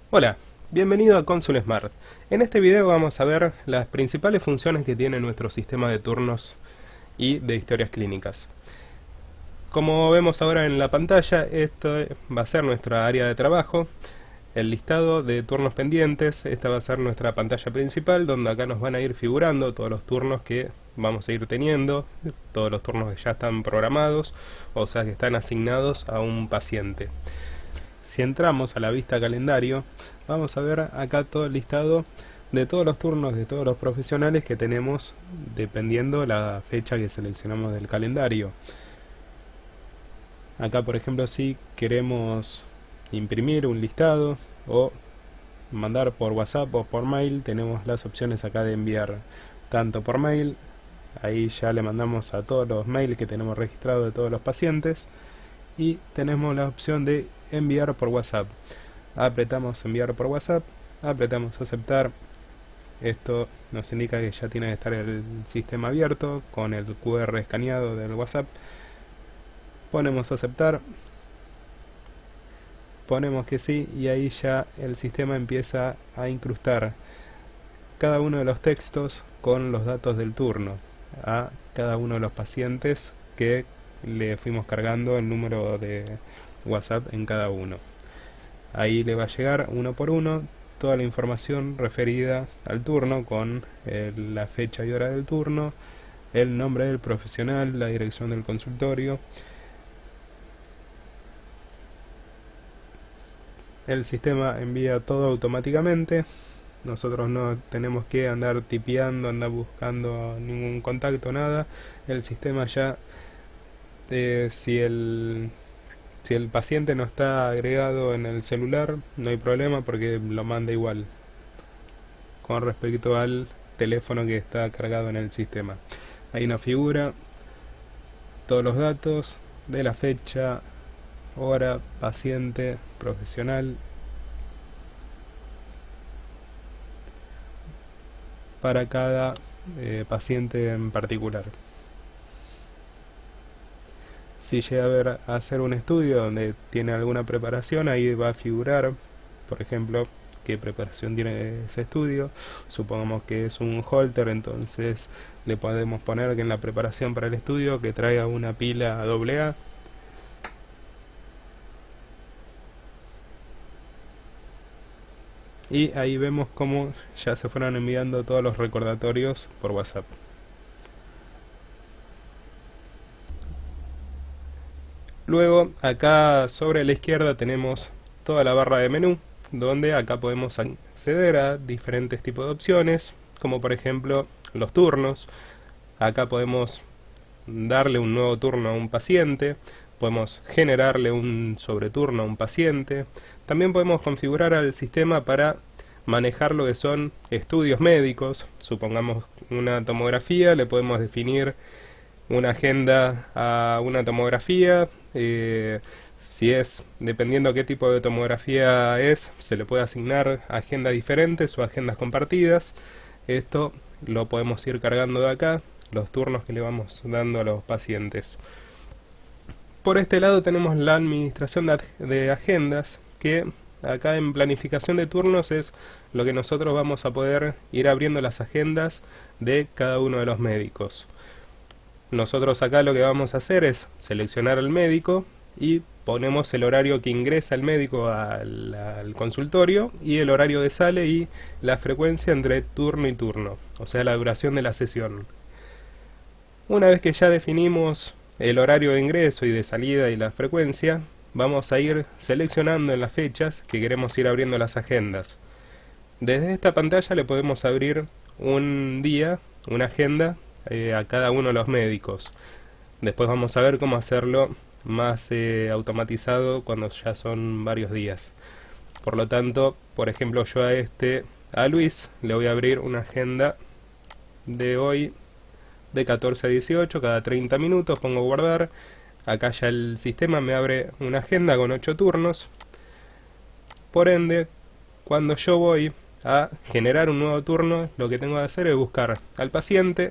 Hola, bienvenido a Cónsul Smart. En este video vamos a ver las principales funciones que tiene nuestro sistema de turnos y de historias clínicas. Como vemos ahora en la pantalla, esto va a ser nuestra área de trabajo, el listado de turnos pendientes. Esta va a ser nuestra pantalla principal, donde acá nos van a ir figurando todos los turnos que vamos a ir teniendo, todos los turnos que ya están programados, o sea que están asignados a un paciente. Si entramos a la vista calendario, vamos a ver acá todo el listado de todos los turnos de todos los profesionales que tenemos dependiendo la fecha que seleccionamos del calendario. Acá, por ejemplo, si queremos imprimir un listado o mandar por WhatsApp o por mail, tenemos las opciones acá de enviar tanto por mail. Ahí ya le mandamos a todos los mails que tenemos registrados de todos los pacientes, y tenemos la opción de enviar por WhatsApp. Apretamos enviar por WhatsApp, apretamos aceptar. Esto nos indica que ya tiene que estar el sistema abierto con el QR escaneado del WhatsApp. Ponemos aceptar, ponemos que sí, y ahí ya el sistema empieza a incrustar cada uno de los textos con los datos del turno a cada uno de los pacientes que le fuimos cargando el número de WhatsApp en cada uno. Ahí le va a llegar uno por uno toda la información referida al turno con la fecha y hora del turno, el nombre del profesional, la dirección del consultorio. El sistema envía todo automáticamente. Nosotros no tenemos que andar tipeando, andar buscando ningún contacto, nada. El sistema ya, si el paciente no está agregado en el celular, no hay problema porque lo manda igual con respecto al teléfono que está cargado en el sistema. Ahí nos figura todos los datos de la fecha, hora, paciente, profesional, para cada paciente en particular. Si llega a hacer un estudio donde tiene alguna preparación, ahí va a figurar, por ejemplo, qué preparación tiene ese estudio. Supongamos que es un Holter, entonces le podemos poner que en la preparación para el estudio que traiga una pila AA. Y ahí vemos cómo ya se fueron enviando todos los recordatorios por WhatsApp. Luego, acá sobre la izquierda tenemos toda la barra de menú, donde acá podemos acceder a diferentes tipos de opciones, como por ejemplo los turnos. Acá podemos darle un nuevo turno a un paciente, podemos generarle un sobreturno a un paciente. También podemos configurar al sistema para manejar lo que son estudios médicos. Supongamos una tomografía, le podemos definir una agenda a una tomografía. Si es, dependiendo qué tipo de tomografía es, se le puede asignar agendas diferentes o agendas compartidas. Esto lo podemos ir cargando de acá, los turnos que le vamos dando a los pacientes. Por este lado tenemos la administración de agendas, que acá en planificación de turnos es lo que nosotros vamos a poder ir abriendo las agendas de cada uno de los médicos. Nosotros acá lo que vamos a hacer es seleccionar al médico y ponemos el horario que ingresa el médico al consultorio y el horario que sale y la frecuencia entre turno y turno, o sea la duración de la sesión. Una vez que ya definimos el horario de ingreso y de salida y la frecuencia, vamos a ir seleccionando en las fechas que queremos ir abriendo las agendas. Desde esta pantalla le podemos abrir un día, una agenda, a cada uno de los médicos. Después vamos a ver cómo hacerlo más automatizado cuando ya son varios días. Por lo tanto, por ejemplo, yo a Luis, le voy a abrir una agenda de hoy de 14 a 18, cada 30 minutos, pongo guardar. Acá ya el sistema me abre una agenda con 8 turnos. Por ende, cuando yo voy a generar un nuevo turno, lo que tengo que hacer es buscar al paciente.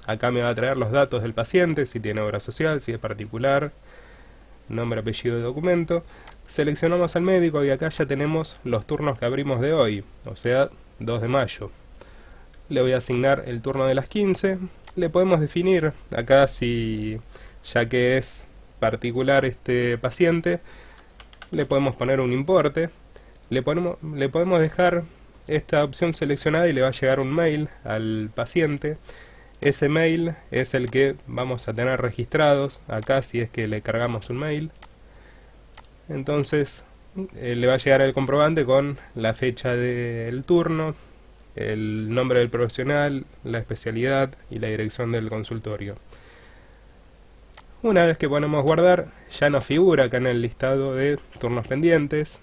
Acá me va a traer los datos del paciente, si tiene obra social, si es particular. nombre, apellido de documento, seleccionamos al médico y acá ya tenemos los turnos que abrimos de hoy, o sea, 2 de mayo. Le voy a asignar el turno de las 15, le podemos definir acá si, ya que es particular este paciente, le podemos poner un importe, le podemos dejar esta opción seleccionada y le va a llegar un mail al paciente. Ese mail es el que vamos a tener registrados acá si es que le cargamos un mail. Entonces le va a llegar el comprobante con la fecha del turno, el nombre del profesional, la especialidad y la dirección del consultorio. Una vez que ponemos guardar, ya nos figura acá en el listado de turnos pendientes.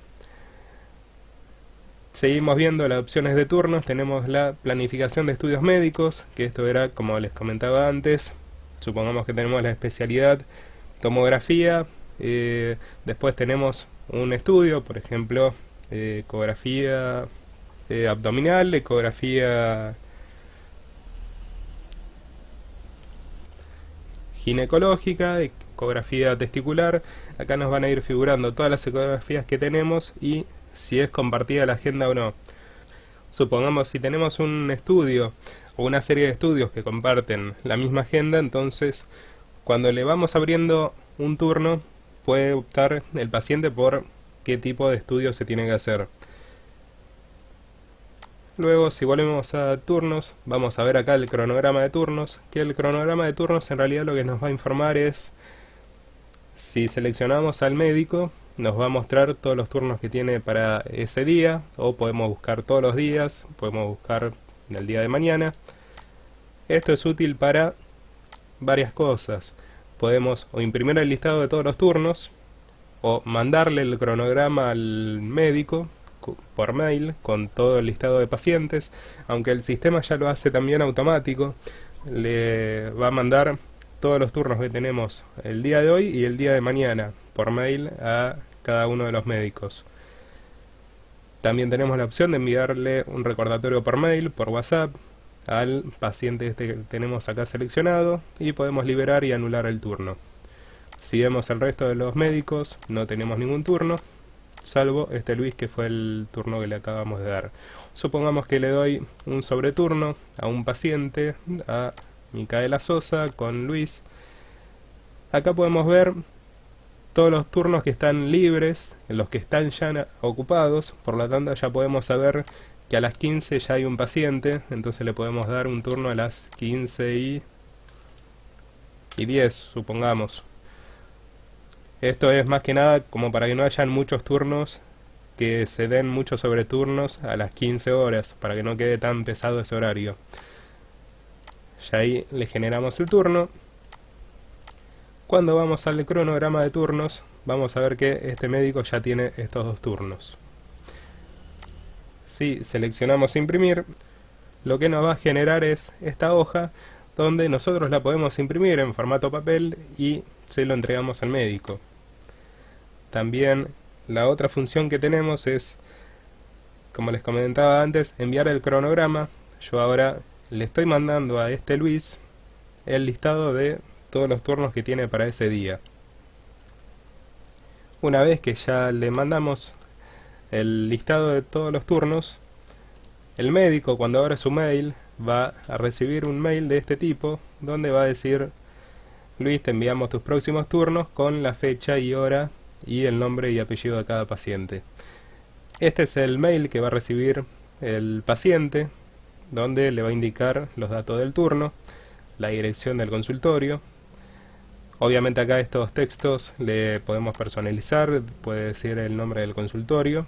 Seguimos viendo las opciones de turnos, tenemos la planificación de estudios médicos, que esto era como les comentaba antes. Supongamos que tenemos la especialidad tomografía, después tenemos un estudio, por ejemplo, ecografía abdominal, ecografía ginecológica, ecografía testicular. Acá nos van a ir figurando todas las ecografías que tenemos y si es compartida la agenda o no. Supongamos si tenemos un estudio o una serie de estudios que comparten la misma agenda, entonces cuando le vamos abriendo un turno puede optar el paciente por qué tipo de estudio se tiene que hacer. Luego, si volvemos a turnos, vamos a ver acá el cronograma de turnos, que el cronograma de turnos en realidad lo que nos va a informar es, si seleccionamos al médico, nos va a mostrar todos los turnos que tiene para ese día, o podemos buscar todos los días, podemos buscar el día de mañana. Esto es útil para varias cosas. Podemos o imprimir el listado de todos los turnos, o mandarle el cronograma al médico por mail con todo el listado de pacientes, aunque el sistema ya lo hace también automático. Le va a mandar todos los turnos que tenemos el día de hoy y el día de mañana por mail a cada uno de los médicos. También tenemos la opción de enviarle un recordatorio por mail, por WhatsApp, al paciente este que tenemos acá seleccionado, y podemos liberar y anular el turno. Si vemos el resto de los médicos, no tenemos ningún turno, salvo este Luis, que fue el turno que le acabamos de dar. Supongamos que le doy un sobreturno a un paciente, a Micaela Sosa con Luis. Acá podemos ver todos los turnos que están libres, en los que están ya ocupados, por lo tanto ya podemos saber que a las 15 ya hay un paciente, entonces le podemos dar un turno a las 15 y 10, supongamos. Esto es más que nada como para que no hayan muchos turnos, que se den muchos sobreturnos a las 15 horas, para que no quede tan pesado ese horario. Ya ahí le generamos el turno. Cuando vamos al cronograma de turnos, vamos a ver que este médico ya tiene estos 2 turnos. Si seleccionamos imprimir, lo que nos va a generar es esta hoja, donde nosotros la podemos imprimir en formato papel y se lo entregamos al médico. También la otra función que tenemos es, como les comentaba antes, enviar el cronograma. Yo ahora le estoy mandando a este Luis el listado de todos los turnos que tiene para ese día. Una vez que ya le mandamos el listado de todos los turnos, el médico, cuando abra su mail, va a recibir un mail de este tipo, donde va a decir: Luis, te enviamos tus próximos turnos con la fecha y hora y el nombre y apellido de cada paciente. Este es el mail que va a recibir el paciente, donde le va a indicar los datos del turno, la dirección del consultorio. Obviamente acá estos textos le podemos personalizar, puede decir el nombre del consultorio.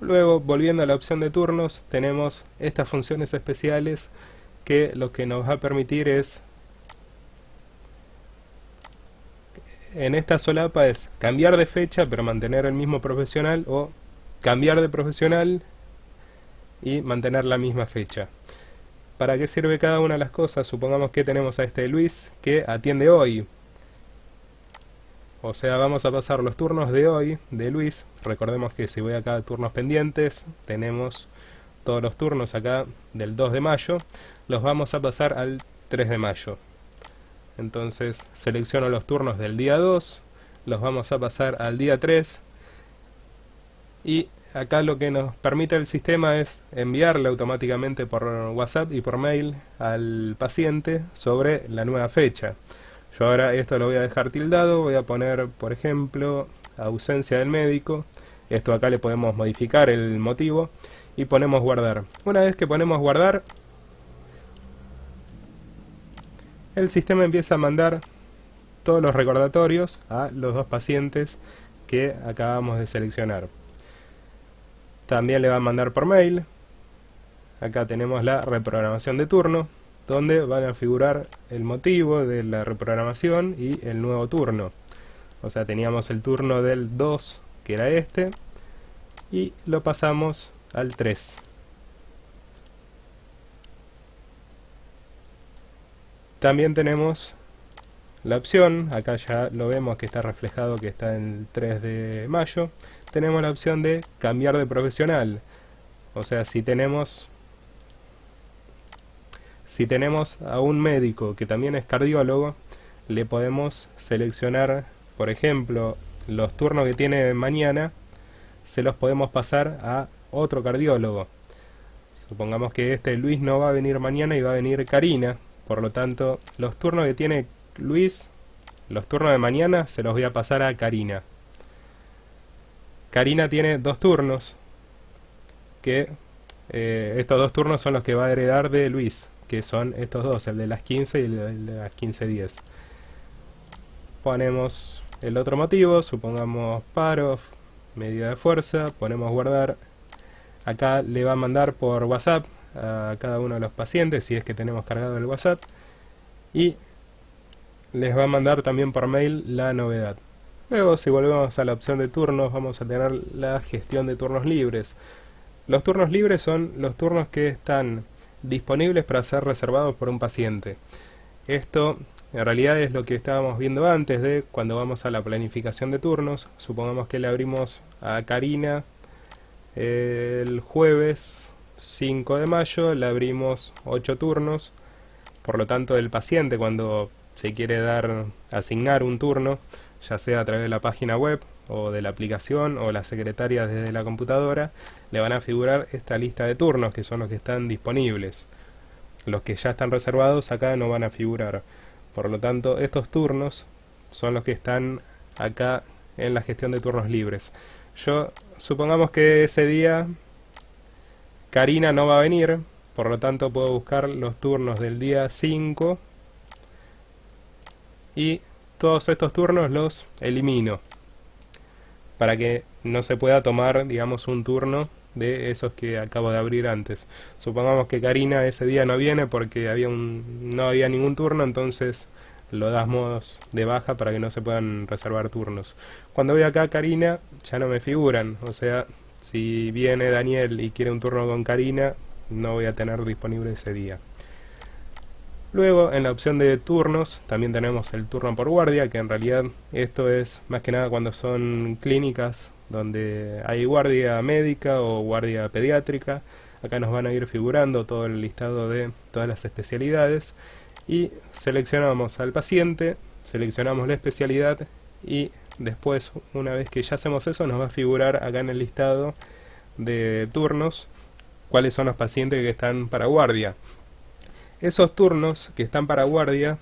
Luego, volviendo a la opción de turnos, tenemos estas funciones especiales que lo que nos va a permitir es, en esta solapa, es cambiar de fecha pero mantener el mismo profesional, o cambiar de profesional y mantener la misma fecha. ¿Para qué sirve cada una de las cosas? Supongamos que tenemos a este Luis que atiende hoy. O sea, vamos a pasar los turnos de hoy de Luis. Recordemos que si voy acá a turnos pendientes, tenemos todos los turnos acá del 2 de mayo. Los vamos a pasar al 3 de mayo. Entonces selecciono los turnos del día 2, los vamos a pasar al día 3 y acá lo que nos permite el sistema es enviarle automáticamente por WhatsApp y por mail al paciente sobre la nueva fecha. Yo ahora esto lo voy a dejar tildado, voy a poner por ejemplo ausencia del médico. Esto acá le podemos modificar el motivo y ponemos guardar. Una vez que ponemos guardar, el sistema empieza a mandar todos los recordatorios a los dos pacientes que acabamos de seleccionar. También le va a mandar por mail. Acá tenemos la reprogramación de turno, donde van a figurar el motivo de la reprogramación y el nuevo turno. O sea, teníamos el turno del 2, que era este, y lo pasamos al 3. También tenemos la opción, acá ya lo vemos que está reflejado que está en el 3 de mayo, tenemos la opción de cambiar de profesional. O sea, si tenemos a un médico que también es cardiólogo, le podemos seleccionar, por ejemplo, los turnos que tiene mañana, se los podemos pasar a otro cardiólogo. Supongamos que este Luis no va a venir mañana y va a venir Karina, por lo tanto, los turnos que tiene Luis, los turnos de mañana, se los voy a pasar a Karina. Karina tiene 2 turnos, que estos 2 turnos son los que va a heredar de Luis, que son estos dos, el de las 15 y el de las 15:10. Ponemos el otro motivo, supongamos paro, medida de fuerza, ponemos guardar. Acá le va a mandar por WhatsApp a cada uno de los pacientes, si es que tenemos cargado el WhatsApp, y les va a mandar también por mail la novedad. Luego, si volvemos a la opción de turnos, vamos a tener la gestión de turnos libres. Los turnos libres son los turnos que están disponibles para ser reservados por un paciente. Esto en realidad es lo que estábamos viendo antes de cuando vamos a la planificación de turnos. Supongamos que le abrimos a Karina el jueves 5 de mayo, le abrimos 8 turnos. Por lo tanto, el paciente, cuando se quiere asignar un turno, ya sea a través de la página web o de la aplicación o la secretaria desde la computadora, le van a figurar esta lista de turnos que son los que están disponibles. Los que ya están reservados acá no van a figurar. Por lo tanto, estos turnos son los que están acá en la gestión de turnos libres. Supongamos que ese día Karina no va a venir, por lo tanto puedo buscar los turnos del día 5 y todos estos turnos los elimino para que no se pueda tomar, digamos, un turno de esos que acabo de abrir antes. Supongamos que Karina ese día no viene porque no había ningún turno, entonces lo damos de baja para que no se puedan reservar turnos. Cuando voy acá a Karina ya no me figuran, o sea, si viene Daniel y quiere un turno con Karina, no voy a tener disponible ese día. Luego, en la opción de turnos, también tenemos el turno por guardia, que en realidad esto es más que nada cuando son clínicas donde hay guardia médica o guardia pediátrica. Acá nos van a ir figurando todo el listado de todas las especialidades y seleccionamos al paciente, seleccionamos la especialidad y después, una vez que ya hacemos eso, nos va a figurar acá en el listado de turnos cuáles son los pacientes que están para guardia. Esos turnos que están para guardia,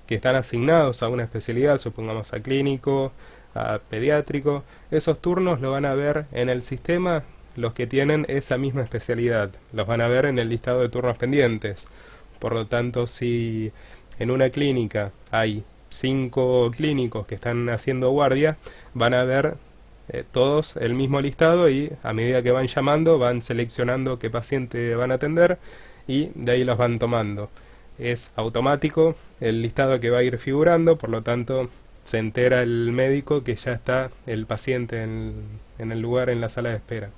que están asignados a una especialidad, supongamos a clínico, a pediátrico, esos turnos lo van a ver en el sistema los que tienen esa misma especialidad, los van a ver en el listado de turnos pendientes. Por lo tanto, si en una clínica hay 5 clínicos que están haciendo guardia, van a ver todos el mismo listado y a medida que van llamando van seleccionando qué paciente van a atender y de ahí los van tomando. Es automático el listado que va a ir figurando, por lo tanto se entera el médico que ya está el paciente en el lugar, en la sala de espera.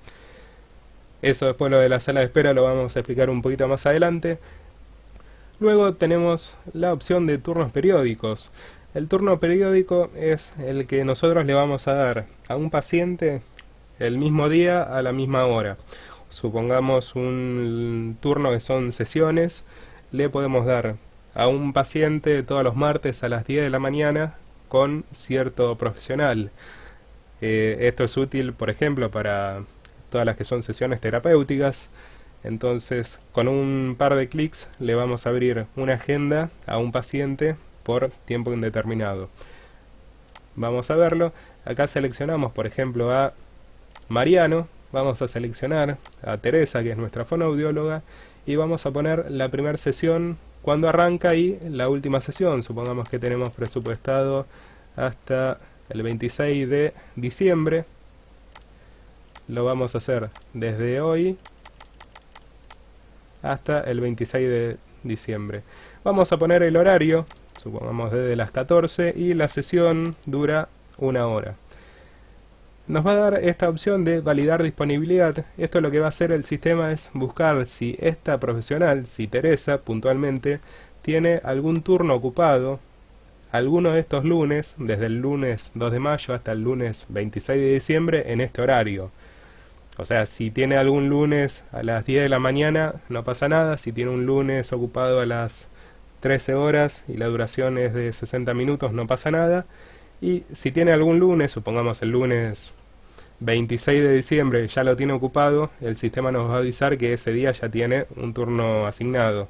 Eso después, lo de la sala de espera, lo vamos a explicar un poquito más adelante. Luego tenemos la opción de turnos periódicos. El turno periódico es el que nosotros le vamos a dar a un paciente el mismo día a la misma hora. Supongamos un turno que son sesiones, le podemos dar a un paciente todos los martes a las 10 de la mañana con cierto profesional. Esto es útil, por ejemplo, para todas las que son sesiones terapéuticas. Entonces, con un par de clics le vamos a abrir una agenda a un paciente por tiempo indeterminado. Vamos a verlo. Acá seleccionamos, por ejemplo, a Mariano. Vamos a seleccionar a Teresa, que es nuestra fonoaudióloga, y vamos a poner la primera sesión cuando arranca y la última sesión. Supongamos que tenemos presupuestado hasta el 26 de diciembre. Lo vamos a hacer desde hoy hasta el 26 de diciembre. Vamos a poner el horario, supongamos desde las 14, y la sesión dura 1 hora. Nos va a dar esta opción de validar disponibilidad. Esto lo que va a hacer el sistema es buscar si esta profesional, si Teresa puntualmente, tiene algún turno ocupado alguno de estos lunes, desde el lunes 2 de mayo hasta el lunes 26 de diciembre, en este horario. O sea, si tiene algún lunes a las 10 de la mañana, no pasa nada. Si tiene un lunes ocupado a las 13 horas y la duración es de 60 minutos, no pasa nada. Y si tiene algún lunes, supongamos el lunes 26 de diciembre, ya lo tiene ocupado, el sistema nos va a avisar que ese día ya tiene un turno asignado.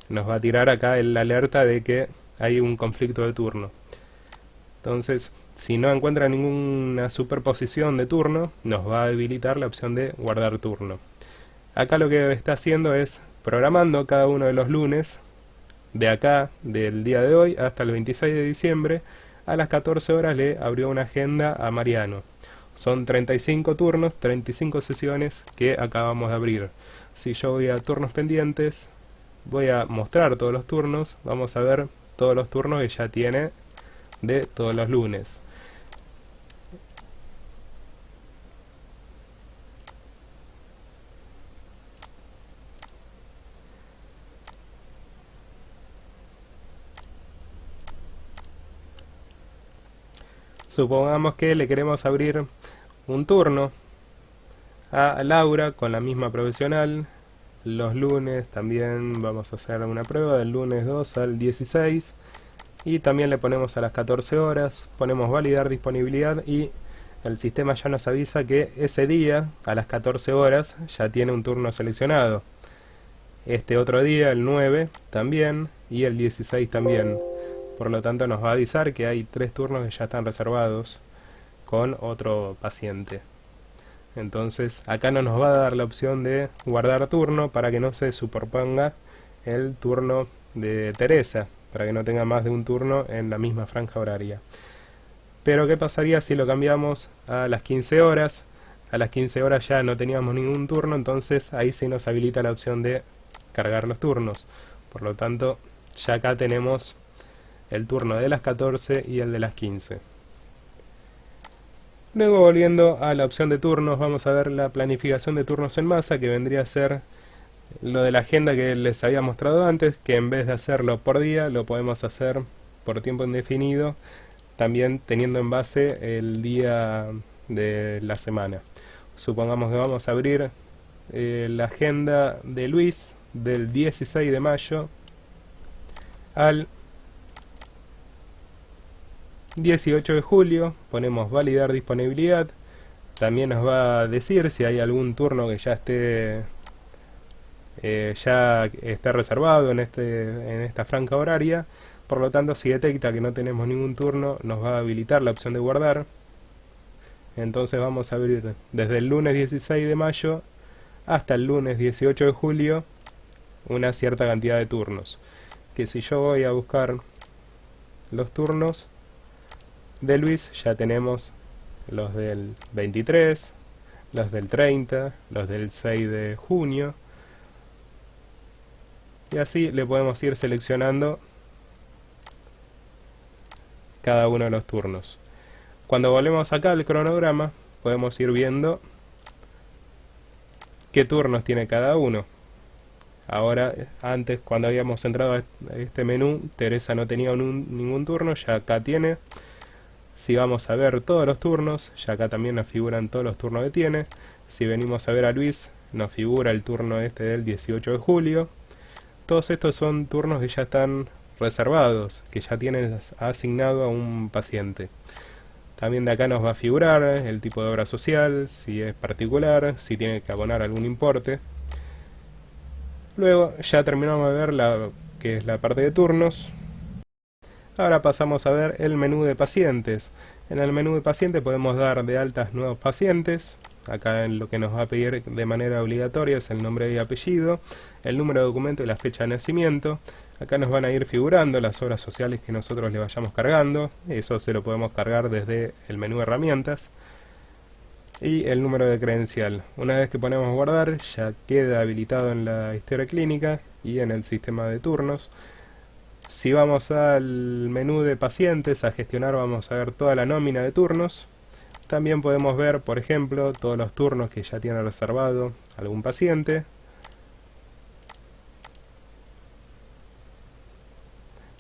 Nos va a tirar acá el alerta de que hay un conflicto de turno. Entonces, si no encuentra ninguna superposición de turno, nos va a habilitar la opción de guardar turno. Acá lo que está haciendo es programando cada uno de los lunes, de acá, del día de hoy hasta el 26 de diciembre, a las 14 horas le abrió una agenda a Mariano. Son 35 turnos, 35 sesiones que acabamos de abrir. Si yo voy a turnos pendientes, voy a mostrar todos los turnos, vamos a ver todos los turnos que ya tiene de todos los lunes. Supongamos que le queremos abrir un turno a Laura con la misma profesional. Los lunes también vamos a hacer una prueba del lunes 2 al 16 y también le ponemos a las 14 horas, ponemos validar disponibilidad y el sistema ya nos avisa que ese día a las 14 horas ya tiene un turno seleccionado. Este otro día, el 9, también, y el 16 también. Por lo tanto nos va a avisar que hay 3 turnos que ya están reservados con otro paciente. Entonces acá no nos va a dar la opción de guardar turno para que no se superponga el turno de Teresa, para que no tenga más de un turno en la misma franja horaria. Pero ¿qué pasaría si lo cambiamos a las 15 horas? A las 15 horas ya no teníamos ningún turno, entonces ahí sí nos habilita la opción de cargar los turnos. Por lo tanto, ya acá tenemos el turno de las 14 y el de las 15. Luego, volviendo a la opción de turnos, vamos a ver la planificación de turnos en masa, que vendría a ser lo de la agenda que les había mostrado antes, que en vez de hacerlo por día, lo podemos hacer por tiempo indefinido, también teniendo en base el día de la semana. Supongamos que vamos a abrir la agenda de Luis del 16 de mayo al 18 de julio, ponemos validar disponibilidad. También nos va a decir si hay algún turno que ya esté reservado en esta franja horaria. Por lo tanto, si detecta que no tenemos ningún turno, nos va a habilitar la opción de guardar. Entonces vamos a abrir desde el lunes 16 de mayo hasta el lunes 18 de julio una cierta cantidad de turnos. Que si yo voy a buscar los turnos de Luis, ya tenemos los del 23, los del 30, los del 6 de junio. Y así le podemos ir seleccionando cada uno de los turnos. Cuando volvemos acá al cronograma, podemos ir viendo qué turnos tiene cada uno. Ahora, antes, cuando habíamos entrado a este menú, Teresa no tenía ningún turno, ya acá tiene. Si vamos a ver todos los turnos, ya acá también nos figuran todos los turnos que tiene. Si venimos a ver a Luis, nos figura el turno este del 18 de julio. todos estos son turnos que ya están reservados, que ya tienes asignado a un paciente. También de acá nos va a figurar el tipo de obra social, si es particular, si tiene que abonar algún importe. Luego ya terminamos de ver la que es la parte de turnos. Ahora pasamos a ver el menú de pacientes. En el menú de pacientes podemos dar de altas nuevos pacientes. Acá en lo que nos va a pedir de manera obligatoria es el nombre y apellido, el número de documento y la fecha de nacimiento. Acá nos van a ir figurando las obras sociales que nosotros le vayamos cargando. Eso se lo podemos cargar desde el menú de herramientas. Y el número de credencial. Una vez que ponemos guardar, ya queda habilitado en la historia clínica y en el sistema de turnos. Si vamos al menú de pacientes, a gestionar, vamos a ver toda la nómina de turnos. También podemos ver, por ejemplo, todos los turnos que ya tiene reservado algún paciente.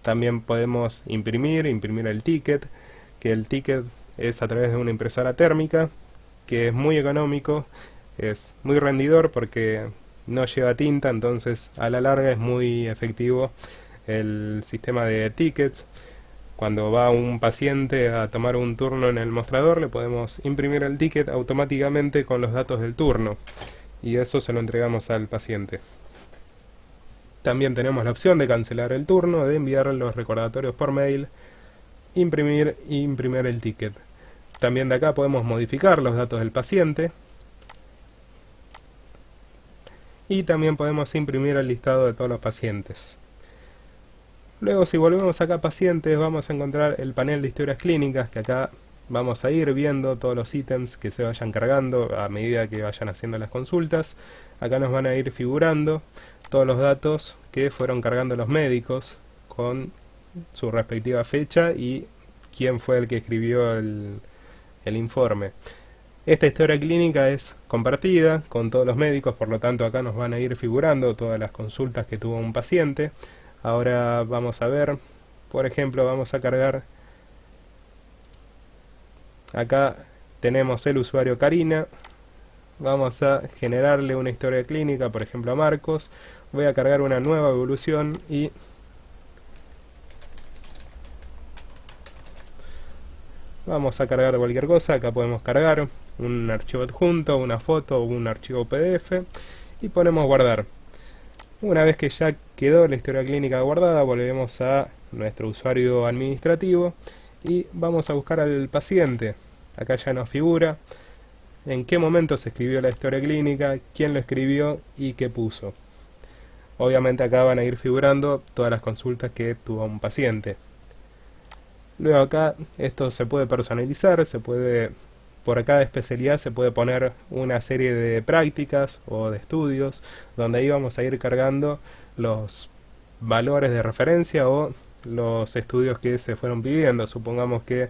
También podemos imprimir el ticket, que el ticket es a través de una impresora térmica, que es muy económico, es muy rendidor porque no lleva tinta, entonces a la larga es muy efectivo el sistema de tickets. Cuando va un paciente a tomar un turno en el mostrador, le podemos imprimir el ticket automáticamente con los datos del turno y eso se lo entregamos al paciente. También tenemos la opción de cancelar el turno, de enviar los recordatorios por mail, imprimir e imprimir el ticket. También de acá podemos modificar los datos del paciente y también podemos imprimir el listado de todos los pacientes. Luego, si volvemos acá a pacientes, vamos a encontrar el panel de historias clínicas, que acá vamos a ir viendo todos los ítems que se vayan cargando a medida que vayan haciendo las consultas. Acá nos van a ir figurando todos los datos que fueron cargando los médicos con su respectiva fecha y quién fue el que escribió el informe. Esta historia clínica es compartida con todos los médicos, por lo tanto acá nos van a ir figurando todas las consultas que tuvo un paciente. Ahora vamos a ver, por ejemplo, vamos a cargar, acá tenemos el usuario Karina, vamos a generarle una historia clínica, por ejemplo a Marcos, voy a cargar una nueva evolución y vamos a cargar cualquier cosa. Acá podemos cargar un archivo adjunto, una foto o un archivo PDF y ponemos guardar. Una vez que ya quedó la historia clínica guardada, volvemos a nuestro usuario administrativo y vamos a buscar al paciente. Acá ya nos figura en qué momento se escribió la historia clínica, quién lo escribió y qué puso. Obviamente acá van a ir figurando todas las consultas que tuvo un paciente. Luego acá esto se puede personalizar, se puede, por cada especialidad se puede poner una serie de prácticas o de estudios, donde ahí vamos a ir cargando los valores de referencia o los estudios que se fueron pidiendo. Supongamos que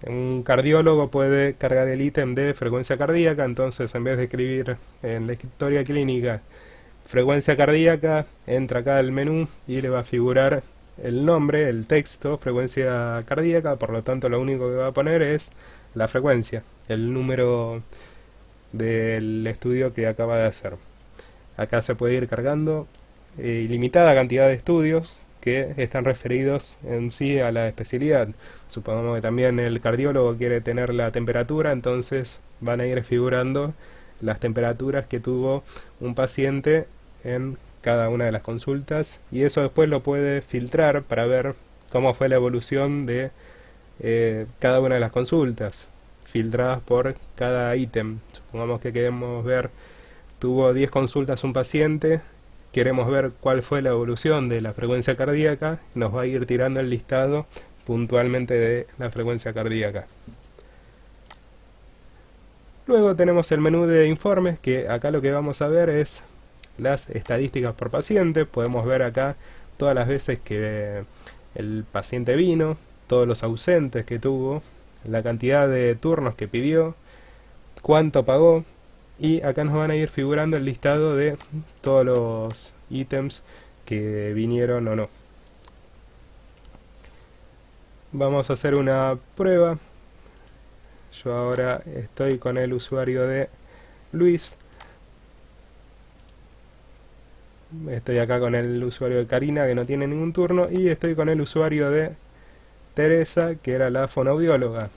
un cardiólogo puede cargar el ítem de frecuencia cardíaca, entonces en vez de escribir en la historia clínica frecuencia cardíaca, entra acá al menú y le va a figurar el nombre, el texto, frecuencia cardíaca, por lo tanto lo único que va a poner es la frecuencia, el número del estudio que acaba de hacer. Acá se puede ir cargando ilimitada cantidad de estudios que están referidos en sí a la especialidad. Supongamos que también el cardiólogo quiere tener la temperatura, entonces van a ir figurando las temperaturas que tuvo un paciente en cada una de las consultas y eso después lo puede filtrar para ver cómo fue la evolución de cada una de las consultas, filtradas por cada ítem. Supongamos que queremos ver, tuvo 10 consultas un paciente, queremos ver cuál fue la evolución de la frecuencia cardíaca, nos va a ir tirando el listado puntualmente de la frecuencia cardíaca. Luego tenemos el menú de informes, que acá lo que vamos a ver es las estadísticas por paciente. Podemos ver acá todas las veces que el paciente vino, todos los ausentes que tuvo, la cantidad de turnos que pidió, cuánto pagó, y acá nos van a ir figurando el listado de todos los ítems que vinieron o no. Vamos a hacer una prueba. Yo ahora estoy con el usuario de Luis. Estoy acá con el usuario de Karina, que no tiene ningún turno, y estoy con el usuario de Teresa, que era la fonoaudióloga.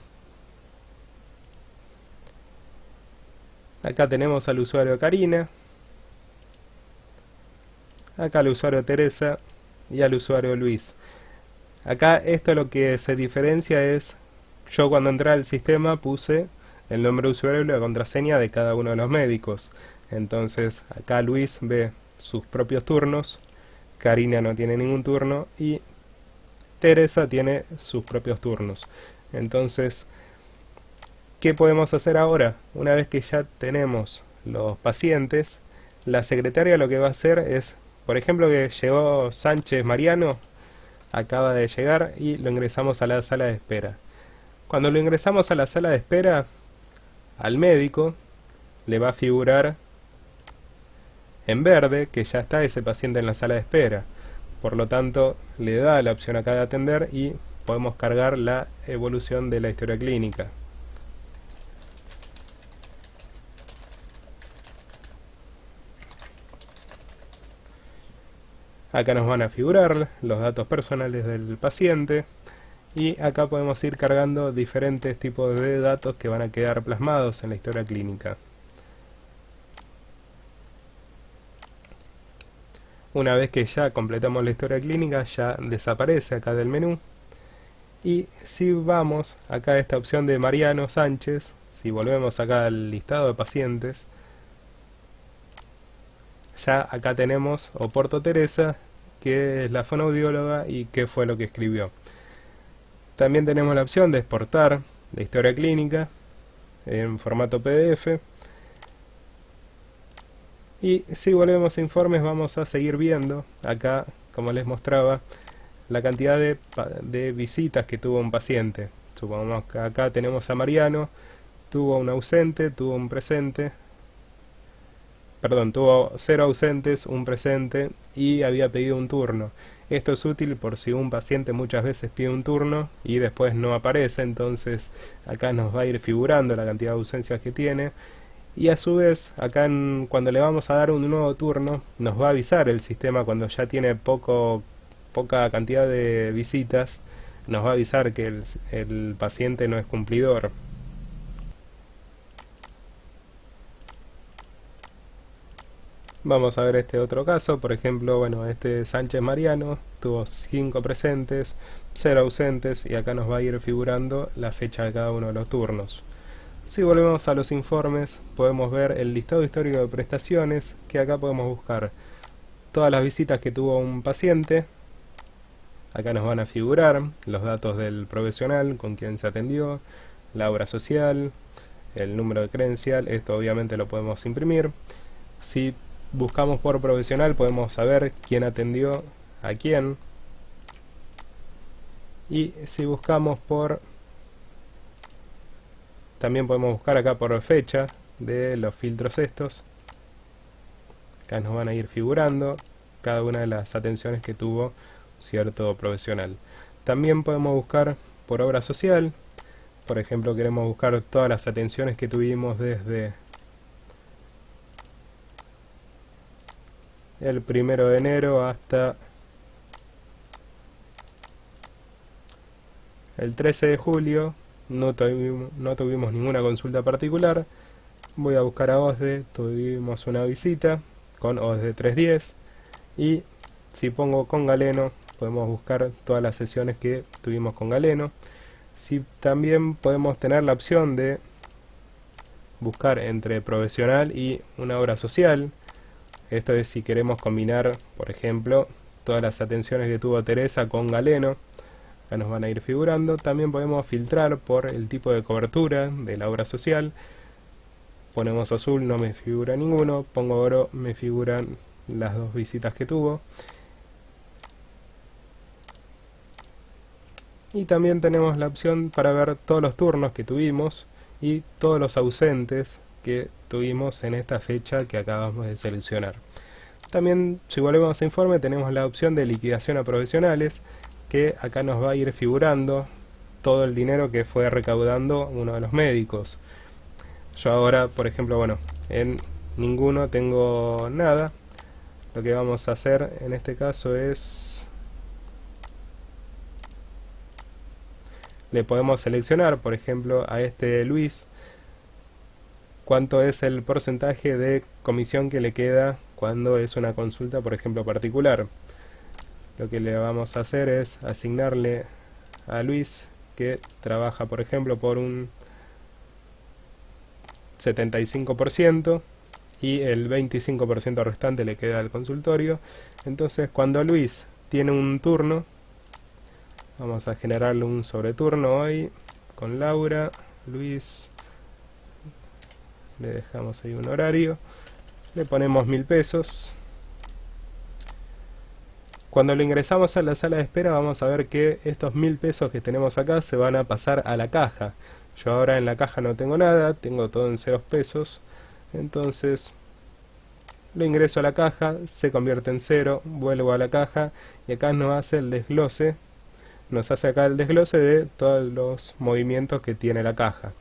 Acá tenemos al usuario de Karina, acá al usuario Teresa y al usuario Luis. Acá esto lo que se diferencia es, yo cuando entré al sistema puse el nombre de usuario y la contraseña de cada uno de los médicos. Entonces acá Luis ve sus propios turnos, Karina no tiene ningún turno y Teresa tiene sus propios turnos. Entonces, ¿qué podemos hacer ahora? Una vez que ya tenemos los pacientes, la secretaria lo que va a hacer es, por ejemplo, que llegó Sánchez Mariano, acaba de llegar y lo ingresamos a la sala de espera. Cuando lo ingresamos a la sala de espera, al médico le va a figurar en verde que ya está ese paciente en la sala de espera. Por lo tanto, le da la opción acá de atender y podemos cargar la evolución de la historia clínica. Acá nos van a figurar los datos personales del paciente y acá podemos ir cargando diferentes tipos de datos que van a quedar plasmados en la historia clínica. Una vez que ya completamos la historia clínica, ya desaparece acá del menú. Y si vamos acá a esta opción de Mariano Sánchez, si volvemos acá al listado de pacientes, ya acá tenemos Oporto Teresa, que es la fonoaudióloga y qué fue lo que escribió. También tenemos la opción de exportar la historia clínica en formato PDF. Y si volvemos a informes vamos a seguir viendo acá, como les mostraba, la cantidad de visitas que tuvo un paciente. Supongamos que acá tenemos a Mariano, tuvo un ausente, tuvo un presente, perdón, tuvo 0 ausentes, un presente y había pedido un turno. Esto es útil por si un paciente muchas veces pide un turno y después no aparece, entonces acá nos va a ir figurando la cantidad de ausencias que tiene. Y a su vez, acá cuando le vamos a dar un nuevo turno, nos va a avisar el sistema cuando ya tiene poca cantidad de visitas, nos va a avisar que el paciente no es cumplidor. Vamos a ver este otro caso, por ejemplo, bueno, este Sánchez Mariano tuvo 5 presentes, 0 ausentes y acá nos va a ir figurando la fecha de cada uno de los turnos. Si volvemos a los informes, podemos ver el listado histórico de prestaciones, que acá podemos buscar todas las visitas que tuvo un paciente. Acá nos van a figurar los datos del profesional, con quien se atendió, la obra social, el número de credencial, esto obviamente lo podemos imprimir. Si buscamos por profesional podemos saber quién atendió a quién. Y si buscamos por... También podemos buscar acá por fecha de los filtros estos. Acá nos van a ir figurando cada una de las atenciones que tuvo cierto profesional. También podemos buscar por obra social. Por ejemplo, queremos buscar todas las atenciones que tuvimos desde el 1 de enero hasta el 13 de julio. No tuvimos ninguna consulta particular. Voy a buscar a OSDE, tuvimos una visita con OSDE 310 y si pongo con Galeno podemos buscar todas las sesiones que tuvimos con Galeno. Si también podemos tener la opción de buscar entre profesional y una obra social. Esto es si queremos combinar, por ejemplo, todas las atenciones que tuvo Teresa con Galeno. Acá nos van a ir figurando. También podemos filtrar por el tipo de cobertura de la obra social. Ponemos azul, no me figura ninguno. Pongo oro, me figuran las 2 visitas que tuvo. Y también tenemos la opción para ver todos los turnos que tuvimos y todos los ausentes que tuvimos en esta fecha que acabamos de seleccionar. También, si volvemos a informe, tenemos la opción de liquidación a profesionales, que acá nos va a ir figurando todo el dinero que fue recaudando uno de los médicos. Yo ahora, por ejemplo, bueno, en ninguno tengo nada. lo que vamos a hacer en este caso es, le podemos seleccionar, por ejemplo, a este Luis, cuánto es el porcentaje de comisión que le queda cuando es una consulta, por ejemplo, particular. Lo que le vamos a hacer es asignarle a Luis, que trabaja, por ejemplo, por un 75%, y el 25% restante le queda al consultorio. Entonces, cuando Luis tiene un turno, vamos a generarle un sobreturno hoy con Laura. Luis, le dejamos ahí un horario, le ponemos 1000 pesos. Cuando lo ingresamos a la sala de espera, vamos a ver que estos 1000 pesos que tenemos acá se van a pasar a la caja. Yo ahora en la caja no tengo nada, tengo todo en 0 pesos. Entonces lo ingreso a la caja, se convierte en 0, vuelvo a la caja y acá nos hace el desglose. Nos hace acá el desglose de todos los movimientos que tiene la caja.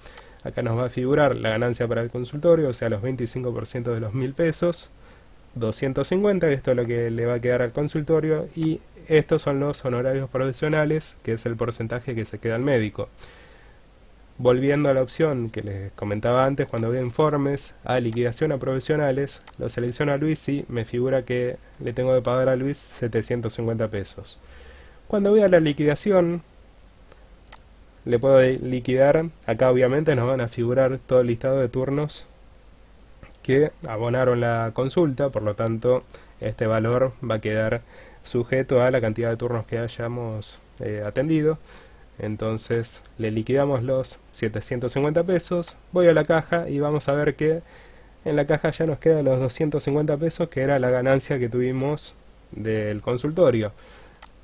Acá nos va a figurar la ganancia para el consultorio, o sea, los 25% de los 1000 pesos. 250, esto es lo que le va a quedar al consultorio, y estos son los honorarios profesionales, que es el porcentaje que se queda al médico. Volviendo a la opción que les comentaba antes, cuando veo informes, a liquidación a profesionales, lo selecciono a Luis y me figura que le tengo que pagar a Luis 750 pesos. Cuando voy a la liquidación, le puedo liquidar, acá obviamente nos van a figurar todo el listado de turnos que abonaron la consulta, por lo tanto este valor va a quedar sujeto a la cantidad de turnos que hayamos atendido. Entonces le liquidamos los 750 pesos, voy a la caja y vamos a ver que en la caja ya nos quedan los 250 pesos, que era la ganancia que tuvimos del consultorio,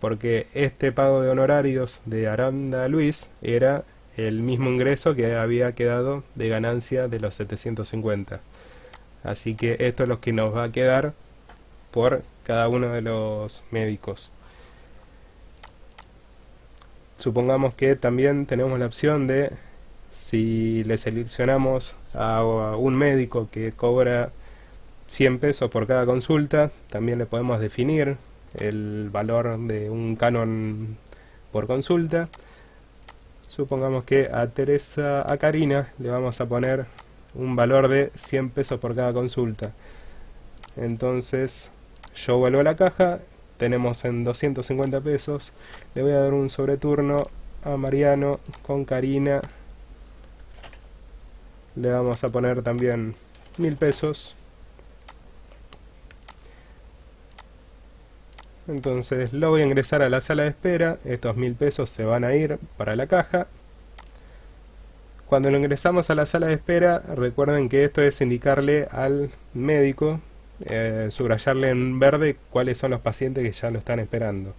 porque este pago de honorarios de Aranda Luis era el mismo ingreso que había quedado de ganancia de los 750. Así que esto es lo que nos va a quedar por cada uno de los médicos. Supongamos que también tenemos la opción de, si le seleccionamos a un médico que cobra 100 pesos por cada consulta, también le podemos definir el valor de un canon por consulta. Supongamos que a Karina le vamos a poner un valor de 100 pesos por cada consulta. Entonces yo vuelvo a la caja, tenemos en 250 pesos, le voy a dar un sobreturno a Mariano con Karina, le vamos a poner también 1000 pesos. Entonces lo voy a ingresar a la sala de espera, estos 1000 pesos se van a ir para la caja. Cuando lo ingresamos a la sala de espera, recuerden que esto es indicarle al médico, subrayarle en verde cuáles son los pacientes que ya lo están esperando.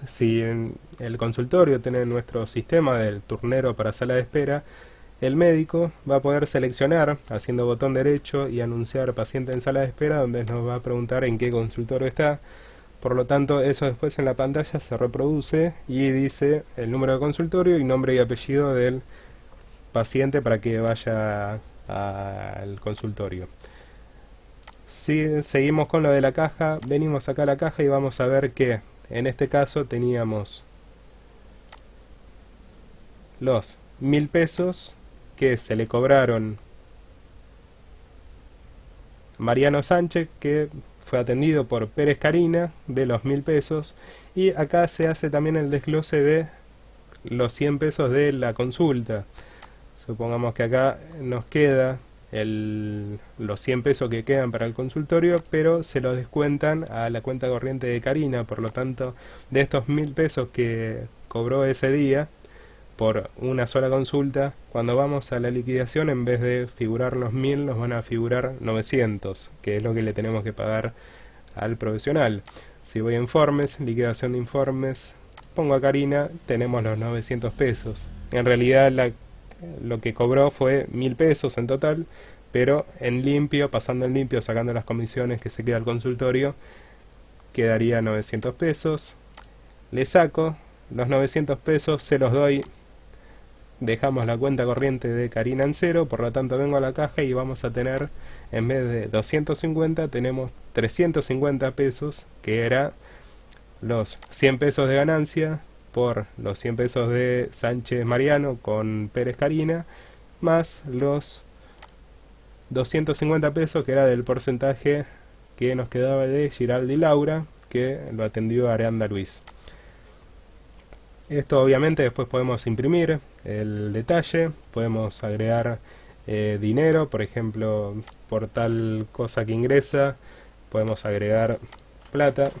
Si en el consultorio tiene nuestro sistema del turnero para sala de espera, el médico va a poder seleccionar haciendo botón derecho y anunciar paciente en sala de espera, donde nos va a preguntar en qué consultorio está. Por lo tanto, eso después en la pantalla se reproduce y dice el número de consultorio y nombre y apellido del paciente para que vaya al consultorio. Si seguimos con lo de la caja, venimos acá a la caja y vamos a ver que en este caso teníamos los 1000 pesos que se le cobraron Mariano Sánchez, que fue atendido por Pérez Karina, de los 1000 pesos, y acá se hace también el desglose de los 100 pesos de la consulta. Supongamos que acá nos queda los 100 pesos que quedan para el consultorio, pero se los descuentan a la cuenta corriente de Karina. Por lo tanto, de estos 1000 pesos que cobró ese día por una sola consulta, cuando vamos a la liquidación, en vez de figurar los 1000, nos van a figurar 900, que es lo que le tenemos que pagar al profesional. Si voy a informes, liquidación de informes, pongo a Karina, tenemos los 900 pesos. En realidad lo que cobró fue 1000 pesos en total, pero en limpio, pasando en limpio, sacando las comisiones que se queda al consultorio, quedaría 900 pesos. Le saco los 900 pesos, se los doy dejamos la cuenta corriente de Karina en cero, por lo tanto vengo a la caja y vamos a tener, en vez de 250, tenemos 350 pesos, que era los 100 pesos de ganancia por los 100 pesos de Sánchez Mariano con Pérez Karina, más los 250 pesos que era del porcentaje que nos quedaba de Giraldi Laura, que lo atendió Areanda Luis. Esto obviamente después podemos imprimir el detalle, podemos agregar dinero, por ejemplo, por tal cosa que ingresa, podemos agregar plata.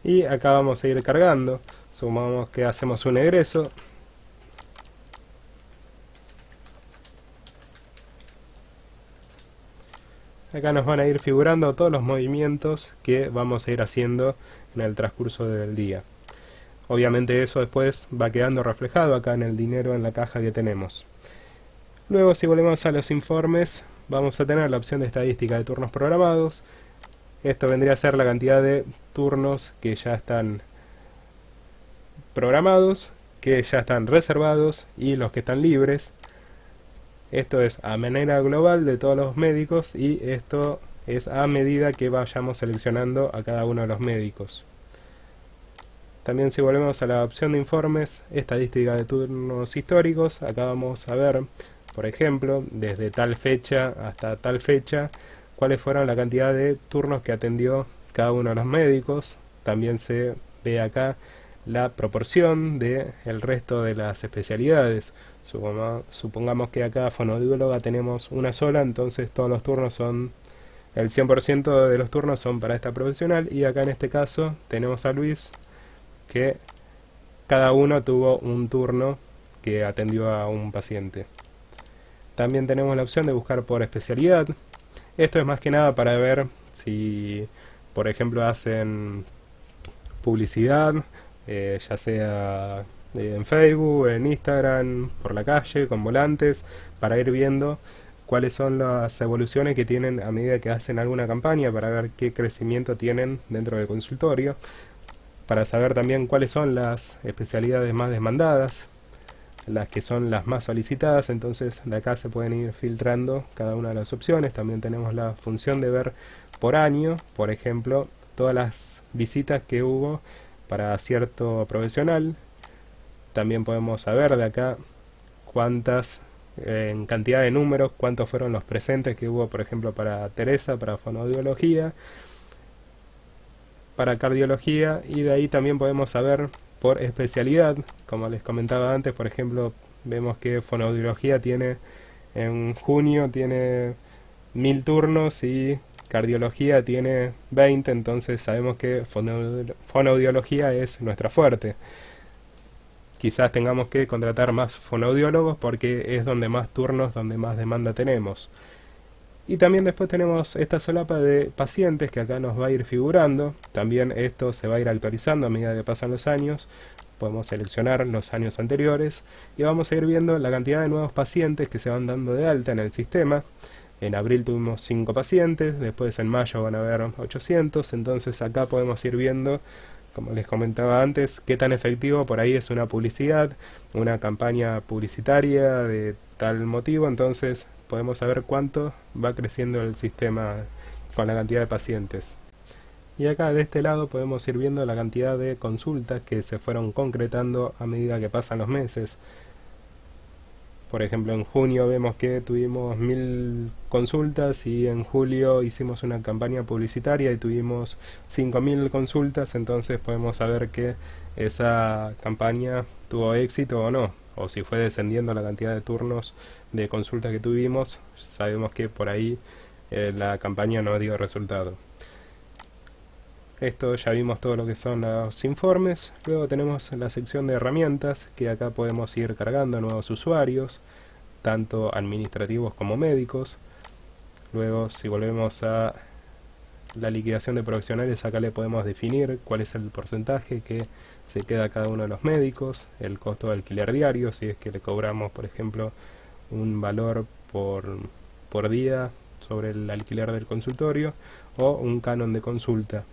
Y acá vamos a ir cargando. Sumamos que hacemos un egreso. Acá nos van a ir figurando todos los movimientos que vamos a ir haciendo en el transcurso del día. Obviamente eso después va quedando reflejado acá en el dinero en la caja que tenemos. Luego, si volvemos a los informes, vamos a tener la opción de estadística de turnos programados. Esto vendría a ser la cantidad de turnos que ya están programados, que ya están reservados y los que están libres. Esto es a manera global de todos los médicos y esto es a medida que vayamos seleccionando a cada uno de los médicos. También si volvemos a la opción de informes, estadística de turnos históricos, acá vamos a ver, por ejemplo, desde tal fecha hasta tal fecha, cuáles fueron la cantidad de turnos que atendió cada uno de los médicos. También se ve acá la proporción del resto de las especialidades. Supongamos que acá fonoaudióloga tenemos una sola, entonces todos los turnos son, el 100% de los turnos son para esta profesional, y acá en este caso tenemos a Luis, que cada uno tuvo un turno que atendió a un paciente. También tenemos la opción de buscar por especialidad. Esto es más que nada para ver si, por ejemplo, hacen publicidad, ya sea en Facebook, en Instagram, por la calle, con volantes, para ir viendo cuáles son las evoluciones que tienen a medida que hacen alguna campaña, para ver qué crecimiento tienen dentro del consultorio, para saber también cuáles son las especialidades más demandadas, las que son las más solicitadas. Entonces de acá se pueden ir filtrando cada una de las opciones. También tenemos la función de ver por año, por ejemplo, todas las visitas que hubo para cierto profesional. También podemos saber de acá cuántas, en cantidad de números, cuántos fueron los presentes que hubo, por ejemplo, para Teresa, para fonoaudiología, para cardiología, y de ahí también podemos saber por especialidad. Como les comentaba antes, por ejemplo, vemos que fonoaudiología tiene, en junio tiene 1000 turnos y cardiología tiene 20, entonces sabemos que fonoaudiología es nuestra fuerte. Quizás tengamos que contratar más fonoaudiólogos porque es donde más turnos, donde más demanda tenemos. Y también después tenemos esta solapa de pacientes que acá nos va a ir figurando. También esto se va a ir actualizando a medida que pasan los años. Podemos seleccionar los años anteriores y vamos a ir viendo la cantidad de nuevos pacientes que se van dando de alta en el sistema. En abril tuvimos 5 pacientes, después en mayo van a haber 800, entonces acá podemos ir viendo, como les comentaba antes, qué tan efectivo por ahí es una publicidad, una campaña publicitaria de tal motivo. Entonces podemos saber cuánto va creciendo el sistema con la cantidad de pacientes. Y acá de este lado podemos ir viendo la cantidad de consultas que se fueron concretando a medida que pasan los meses. Por ejemplo, en junio vemos que tuvimos 1000 consultas y en julio hicimos una campaña publicitaria y tuvimos 5000 consultas. Entonces podemos saber que esa campaña tuvo éxito o no, o si fue descendiendo la cantidad de turnos de consultas que tuvimos, sabemos que por ahí la campaña no dio resultado. Esto ya vimos todo lo que son los informes. Luego tenemos la sección de herramientas, que acá podemos ir cargando nuevos usuarios, tanto administrativos como médicos. Luego, si volvemos a la liquidación de profesionales, acá le podemos definir cuál es el porcentaje que se queda a cada uno de los médicos, el costo de alquiler diario, si es que le cobramos, por ejemplo, un valor por día sobre el alquiler del consultorio o un canon de consulta.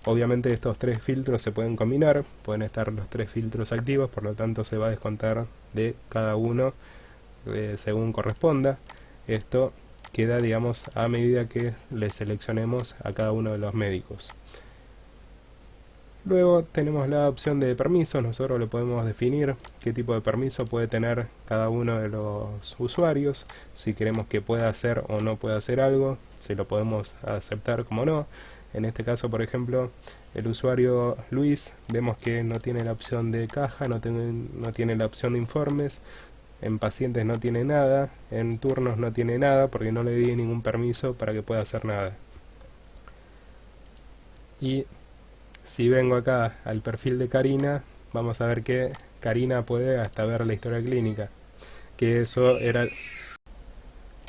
Obviamente estos tres filtros se pueden combinar, pueden estar los tres filtros activos, por lo tanto se va a descontar de cada uno según corresponda. Esto queda, digamos, a medida que le seleccionemos a cada uno de los médicos. Luego tenemos la opción de permisos. Nosotros le podemos definir qué tipo de permiso puede tener cada uno de los usuarios. Si queremos que pueda hacer o no pueda hacer algo, si lo podemos aceptar como no. En este caso, por ejemplo, el usuario Luis, vemos que no tiene la opción de caja, no tiene la opción de informes, en pacientes no tiene nada, en turnos no tiene nada porque no le di ningún permiso para que pueda hacer nada. Y si vengo acá al perfil de Karina, vamos a ver que Karina puede hasta ver la historia clínica, que eso era...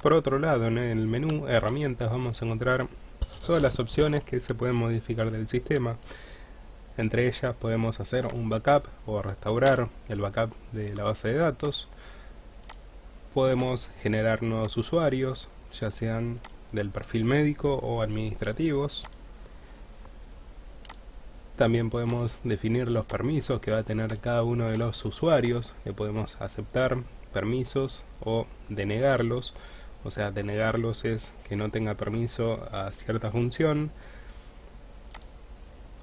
Por otro lado, en el menú herramientas vamos a encontrar todas las opciones que se pueden modificar del sistema. Entre ellas podemos hacer un backup o restaurar el backup de la base de datos. Podemos generar nuevos usuarios, ya sean del perfil médico o administrativos. También podemos definir los permisos que va a tener cada uno de los usuarios. Le podemos aceptar permisos o denegarlos. O sea, denegarlos es que no tenga permiso a cierta función.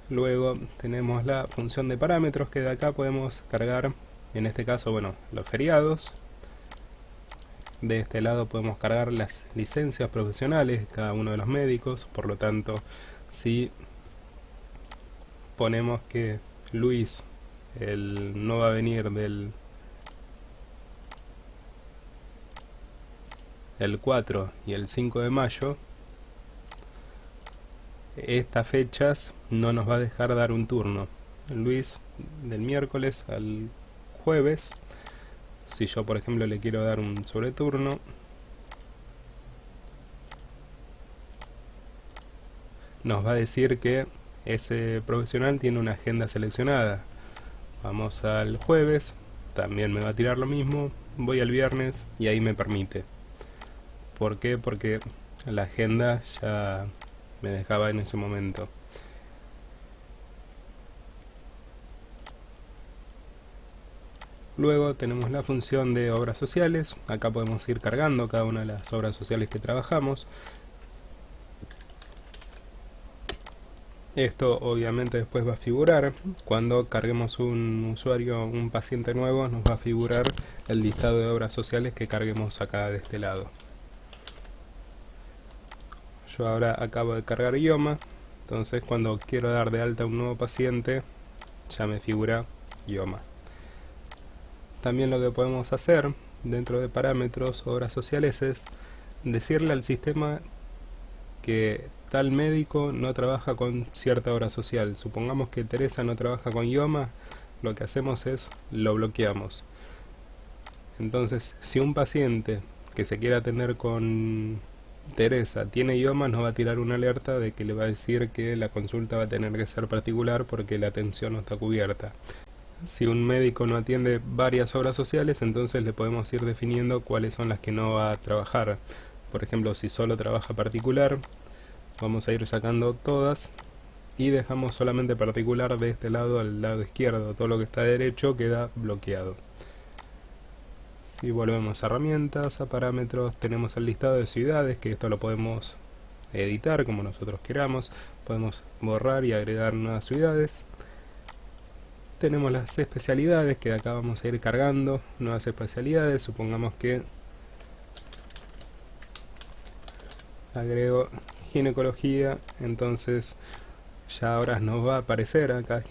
Luego tenemos la función de parámetros, que de acá podemos cargar, en este caso, bueno, los feriados. De este lado podemos cargar las licencias profesionales de cada uno de los médicos. Por lo tanto, si ponemos que Luis no va a venir del el 4 y el 5 de mayo, estas fechas no nos va a dejar dar un turno. Luis del miércoles al jueves, si yo por ejemplo le quiero dar un sobreturno, nos va a decir que ese profesional tiene una agenda seleccionada. Vamos al jueves, también me va a tirar lo mismo. Voy al viernes y ahí me permite. ¿Por qué? Porque la agenda ya me dejaba en ese momento. Luego tenemos la función de obras sociales. Acá podemos ir cargando cada una de las obras sociales que trabajamos. Esto obviamente después va a figurar. Cuando carguemos un usuario, un paciente nuevo, nos va a figurar el listado de obras sociales que carguemos acá de este lado. Yo ahora acabo de cargar IOMA, entonces cuando quiero dar de alta a un nuevo paciente, ya me figura IOMA. También lo que podemos hacer dentro de parámetros, obras sociales, es decirle al sistema que tal médico no trabaja con cierta obra social. Supongamos que Teresa no trabaja con IOMA, lo que hacemos es lo bloqueamos. Entonces, si un paciente que se quiera atender con Teresa tiene IOMA, nos va a tirar una alerta de que le va a decir que la consulta va a tener que ser particular porque la atención no está cubierta. Si un médico no atiende varias obras sociales, entonces le podemos ir definiendo cuáles son las que no va a trabajar. Por ejemplo, si solo trabaja particular, vamos a ir sacando todas y dejamos solamente particular de este lado al lado izquierdo. Todo lo que está derecho queda bloqueado. Si volvemos a herramientas, a parámetros, tenemos el listado de ciudades, que esto lo podemos editar como nosotros queramos. Podemos borrar y agregar nuevas ciudades. Tenemos las especialidades, que de acá vamos a ir cargando nuevas especialidades. Supongamos que agrego ginecología, entonces ya ahora nos va a aparecer acá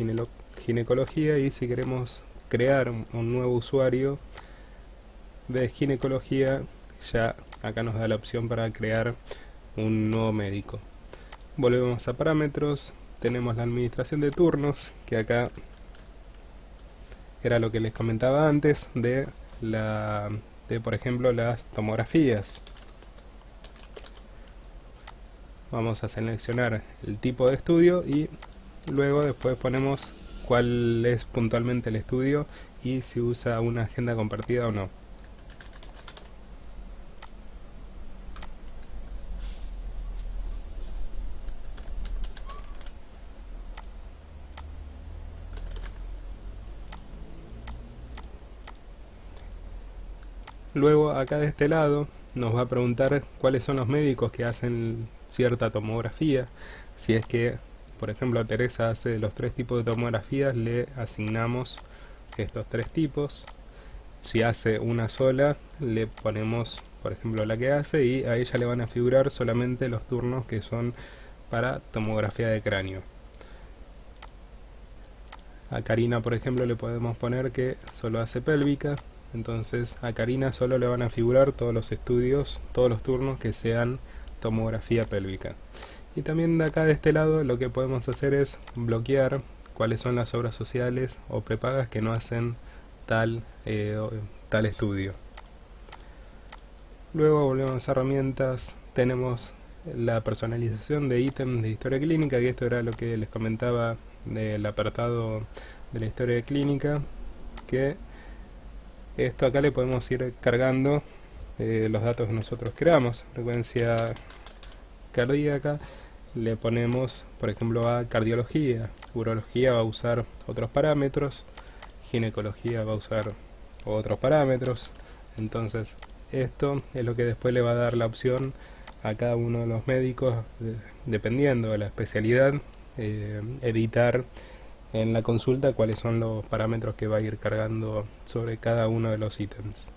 ginecología, y si queremos crear un nuevo usuario de ginecología, ya acá nos da la opción para crear un nuevo médico. Volvemos a parámetros, tenemos la administración de turnos, que acá era lo que les comentaba antes de por ejemplo las tomografías. Vamos a seleccionar el tipo de estudio y luego después ponemos cuál es puntualmente el estudio y si usa una agenda compartida o no. Luego acá de este lado nos va a preguntar cuáles son los médicos que hacen cierta tomografía. Si es que, por ejemplo, Teresa hace los 3 tipos de tomografías, le asignamos estos 3 tipos. Si hace una sola, le ponemos, por ejemplo, la que hace, y a ella le van a figurar solamente los turnos que son para tomografía de cráneo. A Karina, por ejemplo, le podemos poner que solo hace pélvica. Entonces a Karina solo le van a figurar todos los estudios, todos los turnos que sean tomografía pélvica. Y también de acá de este lado lo que podemos hacer es bloquear cuáles son las obras sociales o prepagas que no hacen tal estudio. Luego volvemos a herramientas, tenemos la personalización de ítems de historia clínica, que esto era lo que les comentaba del apartado de la historia clínica, que esto acá le podemos ir cargando los datos que nosotros queramos. Frecuencia cardíaca, le ponemos por ejemplo a cardiología, urología va a usar otros parámetros, ginecología va a usar otros parámetros. Entonces esto es lo que después le va a dar la opción a cada uno de los médicos, dependiendo de la especialidad, editar en la consulta cuáles son los parámetros que va a ir cargando sobre cada uno de los ítems.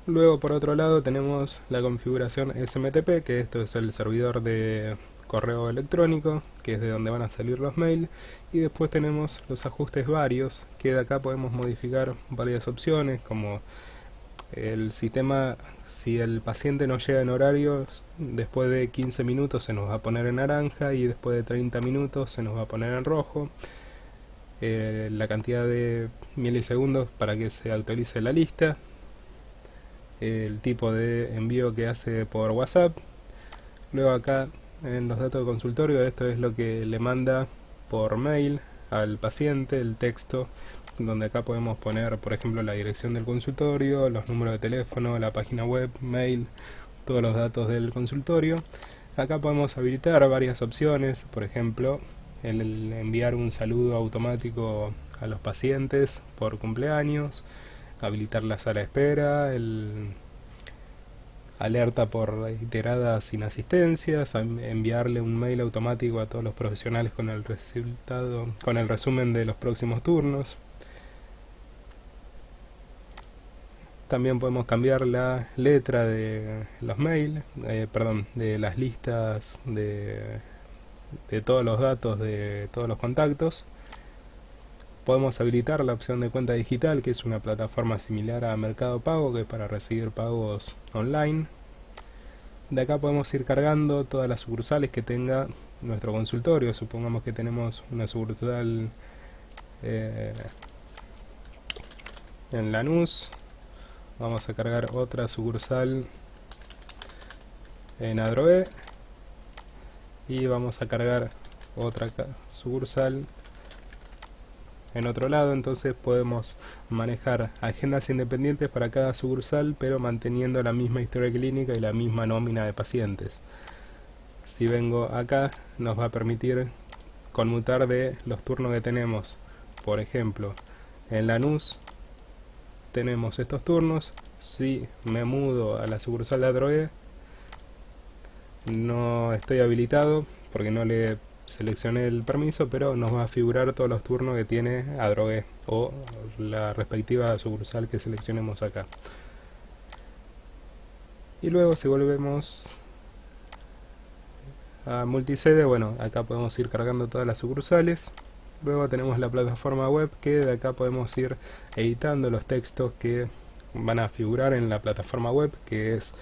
Luego por otro lado tenemos la configuración SMTP, que esto es el servidor de correo electrónico, que es de donde van a salir los mails, y después tenemos los ajustes varios, que de acá podemos modificar varias opciones, como el sistema, si el paciente no llega en horarios, después de 15 minutos se nos va a poner en naranja y después de 30 minutos se nos va a poner en rojo. La cantidad de milisegundos para que se actualice la lista, el tipo de envío que hace por WhatsApp. Luego acá en los datos de consultorio, esto es lo que le manda por mail al paciente, el texto, donde acá podemos poner por ejemplo la dirección del consultorio, los números de teléfono, la página web, mail, todos los datos del consultorio. Acá podemos habilitar varias opciones, por ejemplo el enviar un saludo automático a los pacientes por cumpleaños, habilitar la sala de espera, el alerta por reiteradas inasistencias, enviarle un mail automático a todos los profesionales con el resultado, con el resumen de los próximos turnos. También podemos cambiar la letra de los mails, de las listas de todos los datos de todos los contactos. Podemos habilitar la opción de cuenta digital, que es una plataforma similar a Mercado Pago, que es para recibir pagos online. De acá podemos ir cargando todas las sucursales que tenga nuestro consultorio. Supongamos que tenemos una sucursal en Lanús, vamos a cargar otra sucursal en Adroé y vamos a cargar otra sucursal en otro lado. Entonces podemos manejar agendas independientes para cada sucursal, pero manteniendo la misma historia clínica y la misma nómina de pacientes. Si vengo acá, nos va a permitir conmutar de los turnos que tenemos. Por ejemplo, en Lanús tenemos estos turnos. Si me mudo a la sucursal de Adroé, no estoy habilitado porque no le seleccioné el permiso, pero nos va a figurar todos los turnos que tiene Adrogué o la respectiva sucursal que seleccionemos acá. Y luego si volvemos a multisede, bueno, acá podemos ir cargando todas las sucursales. Luego tenemos la plataforma web, que de acá podemos ir editando los textos que van a figurar en la plataforma web, que es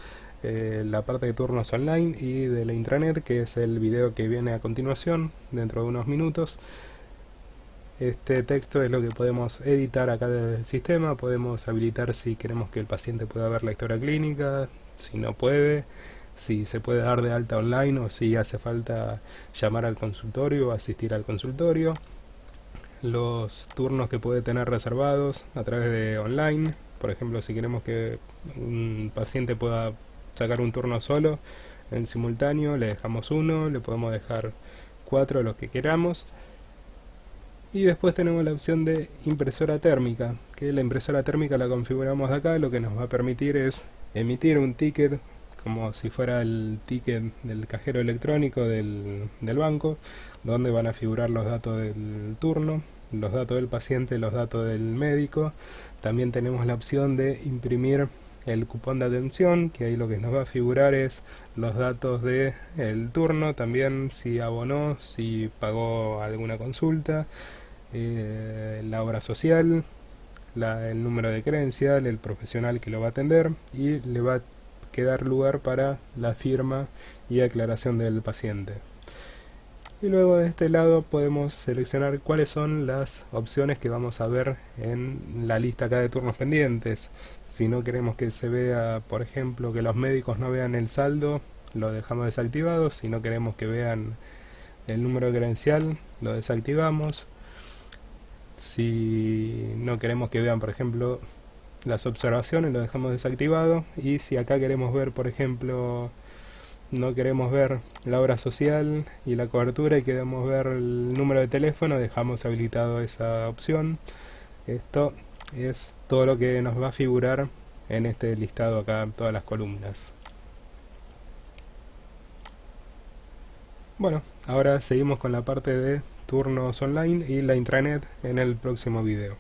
la parte de turnos online, y de la intranet, que es el video que viene a continuación dentro de unos minutos. Este texto es lo que podemos editar acá desde el sistema. Podemos habilitar si queremos que el paciente pueda ver la historia clínica, si no puede, si se puede dar de alta online o si hace falta llamar al consultorio o asistir al consultorio. Los turnos que puede tener reservados a través de online. Por ejemplo, si queremos que un paciente pueda sacar un turno solo en simultáneo, le dejamos uno, le podemos dejar 4, los que queramos. Y después tenemos la opción de impresora térmica, que la impresora térmica la configuramos de acá. Lo que nos va a permitir es emitir un ticket como si fuera el ticket del cajero electrónico del banco, donde van a figurar los datos del turno, los datos del paciente, los datos del médico. También tenemos la opción de imprimir el cupón de atención, que ahí lo que nos va a figurar es los datos del turno, también si abonó, si pagó alguna consulta, la hora social, el número de credencial, el profesional que lo va a atender, y le va a quedar lugar para la firma y aclaración del paciente. Y luego de este lado podemos seleccionar cuáles son las opciones que vamos a ver en la lista acá de turnos pendientes. Si no queremos que se vea, por ejemplo, que los médicos no vean el saldo, lo dejamos desactivado. Si no queremos que vean el número de credencial, lo desactivamos. Si no queremos que vean, por ejemplo, las observaciones, lo dejamos desactivado. Y si acá queremos ver, por ejemplo, no queremos ver la obra social y la cobertura y queremos ver el número de teléfono, dejamos habilitado esa opción. Esto es todo lo que nos va a figurar en este listado acá, todas las columnas. Bueno, ahora seguimos con la parte de turnos online y la intranet en el próximo video.